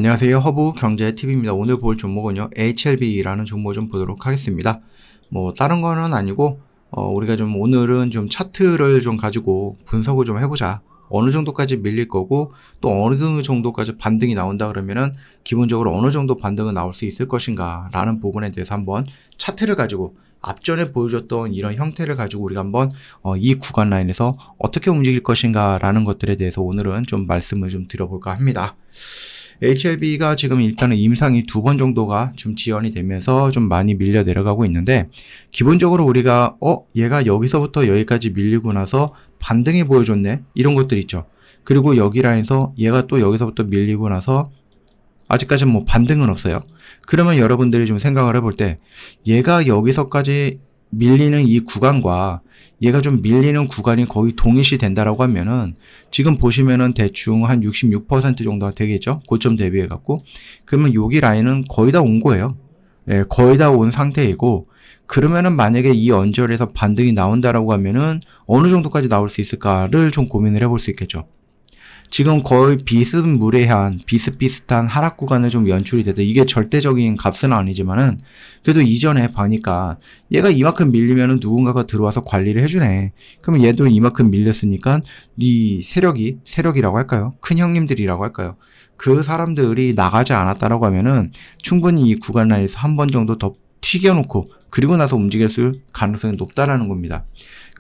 안녕하세요. 허브경제TV입니다. 오늘 볼 종목은요, HLB라는 종목 좀 보도록 하겠습니다. 다른 거는 아니고, 우리가 오늘은 차트를 가지고 분석을 해보자. 어느 정도까지 밀릴 거고, 또 어느 정도까지 반등이 나온다 그러면은, 기본적으로 어느 정도 반등은 나올 수 있을 것인가, 라는 부분에 대해서 한번 차트를 가지고, 앞전에 보여줬던 이런 형태를 가지고 우리가 한번 이 구간 라인에서 어떻게 움직일 것인가 라는 것들에 대해서 오늘은 말씀을 드려볼까 합니다. HLB가 지금 일단은 임상이 2번 정도가 지연이 되면서 많이 밀려 내려가고 있는데, 기본적으로 우리가 얘가 여기서부터 여기까지 밀리고 나서 반등이 보여줬네, 이런 것들 있죠. 그리고 여기 라인에서 얘가 또 여기서부터 밀리고 나서 아직까지는 반등은 없어요. 그러면 여러분들이 생각을 해볼 때, 얘가 여기서까지 밀리는 이 구간과 얘가 밀리는 구간이 거의 동일시 된다라고 하면은, 지금 보시면은 대충 한 66% 정도가 되겠죠? 고점 대비해 갖고. 그러면 여기 라인은 거의 다 온 거예요. 예, 거의 다 온 상태이고, 그러면은 만약에 이 언저리에서 반등이 나온다라고 하면은 어느 정도까지 나올 수 있을까를 고민을 해볼 수 있겠죠. 지금 거의 비슷무례한 비슷비슷한 하락 구간을 연출이 되다. 이게 절대적인 값은 아니지만은 그래도 이전에 보니까 얘가 이만큼 밀리면은 누군가가 들어와서 관리를 해주네. 그러면 얘도 이만큼 밀렸으니까 이 세력이라고 할까요? 큰 형님들이라고 할까요? 그 사람들이 나가지 않았다라고 하면은 충분히 이 구간 라인에서 한 번 정도 더 튀겨놓고 그리고 나서 움직일 가능성이 높다라는 겁니다.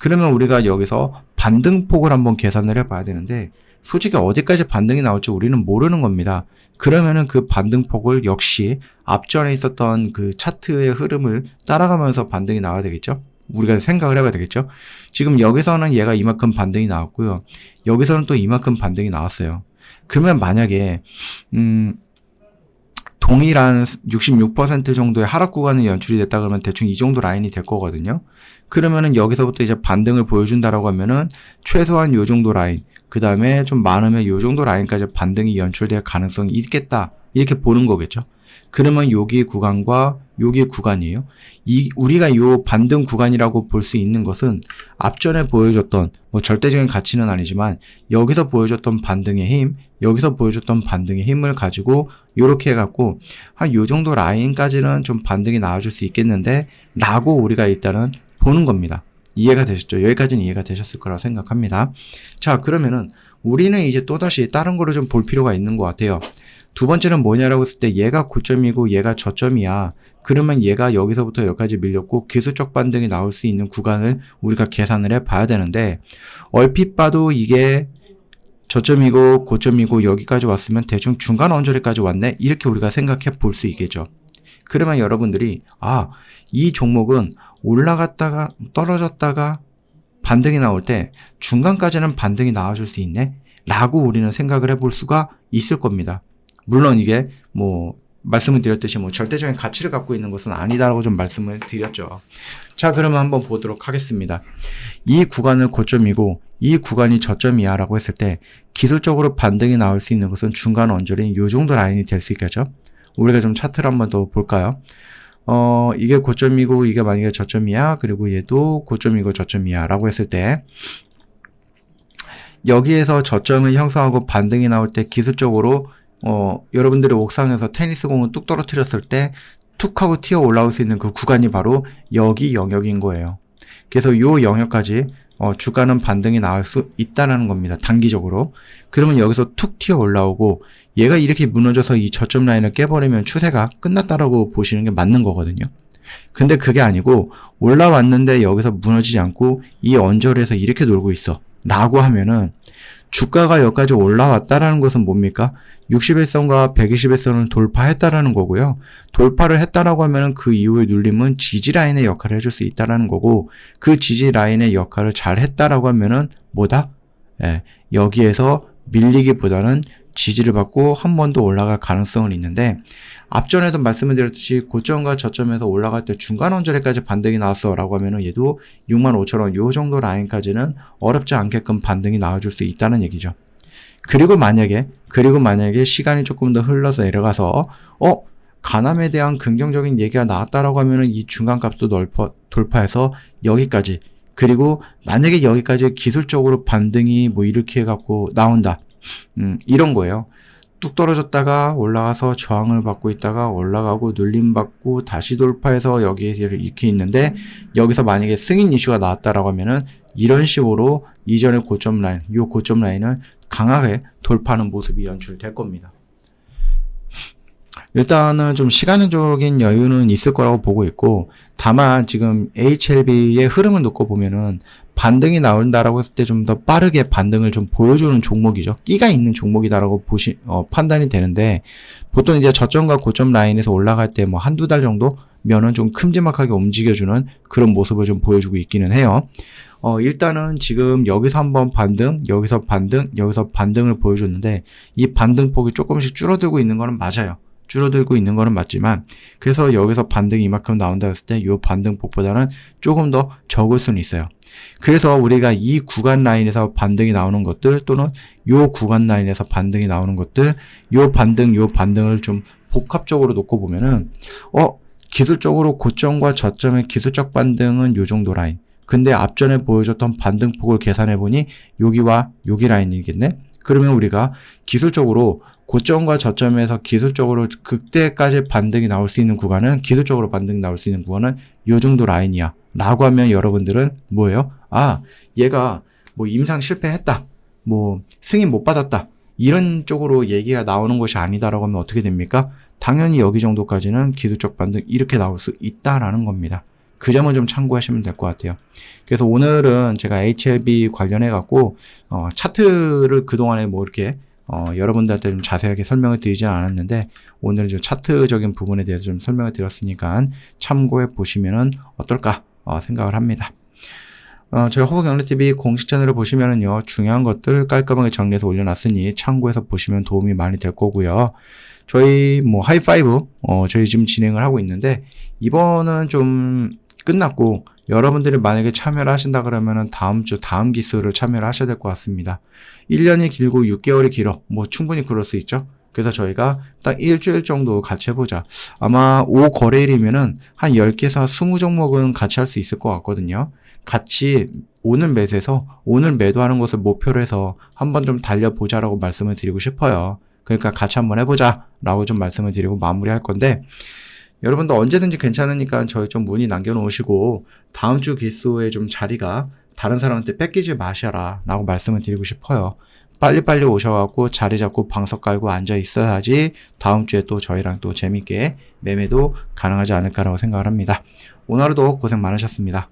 그러면 우리가 여기서 반등폭을 한번 계산을 해봐야 되는데, 솔직히 어디까지 반등이 나올지 우리는 모르는 겁니다. 그러면은 그 반등폭을 역시 앞전에 있었던 그 차트의 흐름을 따라가면서 반등이 나와야 되겠죠? 우리가 생각을 해봐야 되겠죠? 지금 여기서는 얘가 이만큼 반등이 나왔고요. 여기서는 또 이만큼 반등이 나왔어요. 그러면 만약에 동일한 66% 정도의 하락 구간이 연출이 됐다 그러면 대충 이 정도 라인이 될 거거든요. 그러면은 여기서부터 이제 반등을 보여준다라고 하면은 최소한 요 정도 라인, 그 다음에 많으면 요 정도 라인까지 반등이 연출될 가능성이 있겠다, 이렇게 보는 거겠죠. 그러면 여기 구간과 여기 구간이에요. 우리가 요 반등 구간이라고 볼 수 있는 것은 앞전에 보여줬던 절대적인 가치는 아니지만 여기서 보여줬던 반등의 힘, 여기서 보여줬던 반등의 힘을 가지고 요렇게 해갖고 한 요 정도 라인까지는 반등이 나와줄 수 있겠는데 라고 우리가 일단은 보는 겁니다. 이해가 되셨죠? 여기까지는 이해가 되셨을 거라고 생각합니다. 자, 그러면은 우리는 이제 또다시 다른 거를 볼 필요가 있는 것 같아요. 두 번째는 뭐냐라고 했을 때 얘가 고점이고 얘가 저점이야. 그러면 얘가 여기서부터 여기까지 밀렸고 기술적 반등이 나올 수 있는 구간을 우리가 계산을 해봐야 되는데, 얼핏 봐도 이게 저점이고 고점이고 여기까지 왔으면 대충 중간 언저리까지 왔네, 이렇게 우리가 생각해 볼 수 있겠죠. 그러면 여러분들이 이 종목은 올라갔다가 떨어졌다가 반등이 나올 때 중간까지는 반등이 나와줄 수 있네 라고 우리는 생각을 해볼 수가 있을 겁니다. 물론 이게 말씀을 드렸듯이 절대적인 가치를 갖고 있는 것은 아니다라고 말씀을 드렸죠. 자, 그러면 한번 보도록 하겠습니다. 이 구간은 고점이고 이 구간이 저점이야 라고 했을 때 기술적으로 반등이 나올 수 있는 것은 중간 언저리인 요 정도 라인이 될 수 있겠죠. 우리가 차트를 한번 더 볼까요? 이게 고점이고 이게 만약에 저점이야, 그리고 얘도 고점이고 저점이야 라고 했을 때 여기에서 저점을 형성하고 반등이 나올 때 기술적으로 여러분들이 옥상에서 테니스공을 뚝 떨어뜨렸을 때 툭 하고 튀어 올라올 수 있는 그 구간이 바로 여기 영역인 거예요. 그래서 요 영역까지 주가는 반등이 나올 수 있다는 겁니다. 단기적으로. 그러면 여기서 툭 튀어 올라오고 얘가 이렇게 무너져서 이 저점 라인을 깨버리면 추세가 끝났다라고 보시는 게 맞는 거거든요. 근데 그게 아니고 올라왔는데 여기서 무너지지 않고 이 언저리에서 이렇게 놀고 있어 라고 하면은 주가가 여기까지 올라왔다라는 것은 뭡니까? 61선과 121선을 돌파했다라는 거고요. 돌파를 했다라고 하면은 그 이후의 눌림은 지지 라인의 역할을 해줄 수 있다라는 거고, 그 지지 라인의 역할을 잘 했다라고 하면은 뭐다? 여기에서 밀리기보다는 지지를 받고 한 번 더 올라갈 가능성은 있는데, 앞전에도 말씀을 드렸듯이 고점과 저점에서 올라갈 때 중간 언저리까지 반등이 나왔어 라고 하면은 얘도 65,000원 요 정도 라인까지는 어렵지 않게끔 반등이 나와줄 수 있다는 얘기죠. 그리고 만약에 시간이 조금 더 흘러서 내려가서 가남에 대한 긍정적인 얘기가 나왔다라고 하면은 이 중간값도 돌파해서 여기까지, 그리고 만약에 여기까지 기술적으로 반등이 이렇게 해갖고 나온다, 이런 거예요. 뚝 떨어졌다가 올라가서 저항을 받고 있다가 올라가고 눌림받고 다시 돌파해서 여기에 이렇게 있는데, 여기서 만약에 승인 이슈가 나왔다라고 하면은 이런 식으로 이전의 고점 라인, 이 고점 라인을 강하게 돌파하는 모습이 연출될 겁니다. 일단은 좀 시간적인 여유는 있을 거라고 보고 있고, 다만 지금 HLB의 흐름을 놓고 보면은 반등이 나온다라고 했을 때 좀 더 빠르게 반등을 좀 보여주는 종목이죠. 끼가 있는 종목이다라고 판단이 되는데, 보통 이제 저점과 고점 라인에서 올라갈 때 뭐 한두 달 정도면은 좀 큼지막하게 움직여주는 그런 모습을 좀 보여주고 있기는 해요. 일단은 지금 여기서 한번 반등, 여기서 반등, 여기서 반등을 보여줬는데, 이 반등폭이 조금씩 줄어들고 있는 거는 맞아요. 줄어들고 있는 거는 맞지만, 그래서 여기서 반등이 이만큼 나온다 했을 때 이 반등폭보다는 조금 더 적을 수는 있어요. 그래서 우리가 이 구간 라인에서 반등이 나오는 것들, 또는 이 구간 라인에서 반등이 나오는 것들, 이 반등을 좀 복합적으로 놓고 보면은, 기술적으로 고점과 저점의 기술적 반등은 요 정도 라인. 근데 앞전에 보여줬던 반등폭을 계산해보니 여기와 여기 라인이겠네? 그러면 우리가 기술적으로 고점과 저점에서 기술적으로 극대까지 반등이 나올 수 있는 구간은, 기술적으로 반등이 나올 수 있는 구간은 요 정도 라인이야 라고 하면 여러분들은 뭐예요? 얘가 뭐 임상 실패했다, 뭐 승인 못 받았다, 이런 쪽으로 얘기가 나오는 것이 아니다라고 하면 어떻게 됩니까? 당연히 여기 정도까지는 기술적 반등 이렇게 나올 수 있다라는 겁니다. 그 점은 좀 참고하시면 될 것 같아요. 그래서 오늘은 제가 HLB 관련해 갖고 차트를 그동안에 뭐 이렇게 여러분들한테 좀 자세하게 설명을 드리지 않았는데, 오늘은 좀 차트적인 부분에 대해서 좀 설명을 드렸으니까 참고해 보시면은 어떨까 생각을 합니다. 저희 허브경제TV 공식 채널을 보시면은요, 중요한 것들 깔끔하게 정리해서 올려놨으니 참고해서 보시면 도움이 많이 될 거고요. 저희 뭐 하이파이브 저희 지금 진행을 하고 있는데, 이번은 좀 끝났고, 여러분들이 만약에 참여를 하신다 그러면은 다음 주 다음 기수를 참여를 하셔야 될 것 같습니다. 1년이 길고 6개월이 길어, 뭐 충분히 그럴 수 있죠. 그래서 저희가 딱 일주일 정도 같이 해보자. 아마 5거래일이면은 한 10개에서 20종목은 같이 할 수 있을 것 같거든요. 같이 오늘 매수해서 오늘 매도하는 것을 목표로 해서 한번 좀 달려보자라고 말씀을 드리고 싶어요. 그러니까 같이 한번 해보자 라고 좀 말씀을 드리고 마무리할 건데, 여러분도 언제든지 괜찮으니까 저희 좀 문의 남겨놓으시고, 다음 주 기수의 좀 자리가 다른 사람한테 뺏기지 마셔라 라고 말씀을 드리고 싶어요. 빨리빨리 오셔갖고 자리 잡고 방석 깔고 앉아 있어야지 다음 주에 또 저희랑 또 재밌게 매매도 가능하지 않을까라고 생각을 합니다. 오늘 하루도 고생 많으셨습니다.